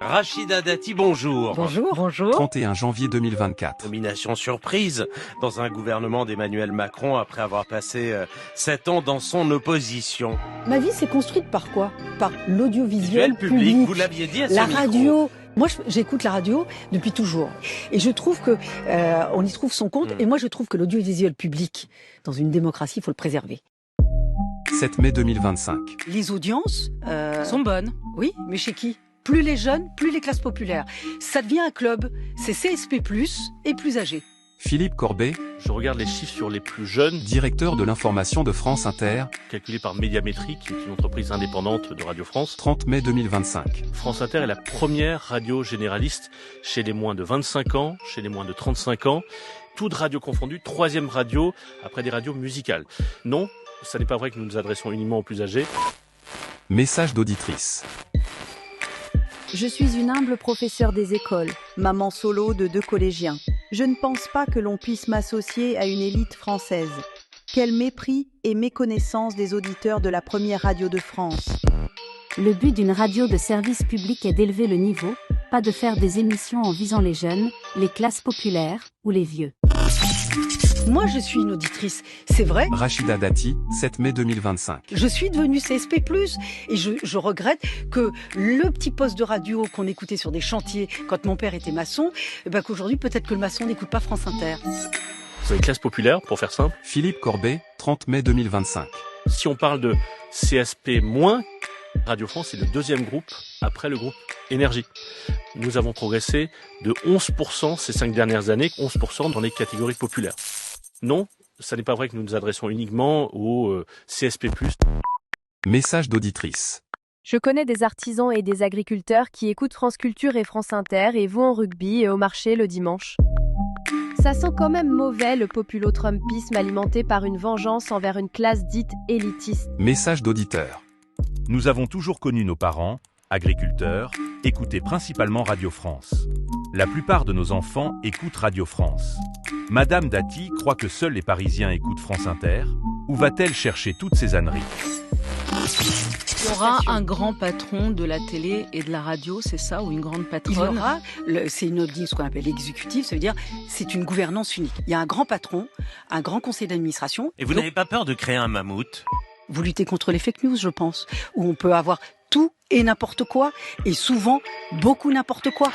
Rachida Dati, bonjour. Bonjour. Bonjour. 31 janvier 2024. Nomination surprise dans un gouvernement d'Emmanuel Macron après avoir passé 7 ans dans son opposition. Ma vie s'est construite par quoi? Par l'audiovisuel public. Vous l'aviez dit à ce la micro. radio. Moi, j'écoute la radio depuis toujours. Et je trouve que on y trouve son compte. Et moi, je trouve que l'audiovisuel public, dans une démocratie, il faut le préserver. 7 mai 2025. Les audiences sont bonnes. Oui, mais chez qui? Plus les jeunes, plus les classes populaires. Ça devient un club. C'est CSP+, et plus âgés. Philippe Corbet, Je regarde les chiffres sur les plus jeunes, directeur de l'information de France Inter, calculés par Médiamétrie, qui est une entreprise indépendante de Radio France. 30 mai 2025. France Inter est la première radio généraliste chez les moins de 25 ans, chez les moins de 35 ans. Toutes radios confondues, 3e radio après des radios musicales. Non, ça n'est pas vrai que nous nous adressons uniquement aux plus âgés. Message d'auditrice. Je suis une humble professeure des écoles, maman solo de 2 collégiens. Je ne pense pas que l'on puisse m'associer à une élite française. Quel mépris et méconnaissance des auditeurs de la première radio de France. Le but d'une radio de service public est d'élever le niveau, pas de faire des émissions en visant les jeunes, les classes populaires ou les vieux. Moi, je suis une auditrice. C'est vrai. Rachida Dati, 7 mai 2025. Je suis devenue CSP+, et je regrette que le petit poste de radio qu'on écoutait sur des chantiers quand mon père était maçon, qu'aujourd'hui, peut-être que le maçon n'écoute pas France Inter. C'est une classe populaire, pour faire simple. Philippe Corbet, 30 mai 2025. Si on parle de CSP-, Radio France est le 2e groupe après le groupe Énergie. Nous avons progressé de 11% ces 5 dernières années, 11% dans les catégories populaires. Non, ça n'est pas vrai que nous nous adressons uniquement aux CSP+. Message d'auditrice. Je connais des artisans et des agriculteurs qui écoutent France Culture et France Inter et vont en rugby et au marché le dimanche. Ça sent quand même mauvais le populo-trumpisme alimenté par une vengeance envers une classe dite élitiste. Message d'auditeur. Nous avons toujours connu nos parents, agriculteurs, écouter principalement Radio France. La plupart de nos enfants écoutent Radio France. Madame Dati croit que seuls les Parisiens écoutent France Inter. Où va-t-elle chercher toutes ces âneries? Il y aura un grand patron de la télé et de la radio, c'est ça, ou une grande patronne? Il y aura, c'est une holding, ce qu'on appelle l'exécutif, ça veut dire c'est une gouvernance unique. Il y a un grand patron, un grand conseil d'administration. Et vous n'avez pas peur de créer un mammouth? Vous luttez contre les fake news, je pense, où on peut avoir tout et n'importe quoi, et souvent beaucoup n'importe quoi.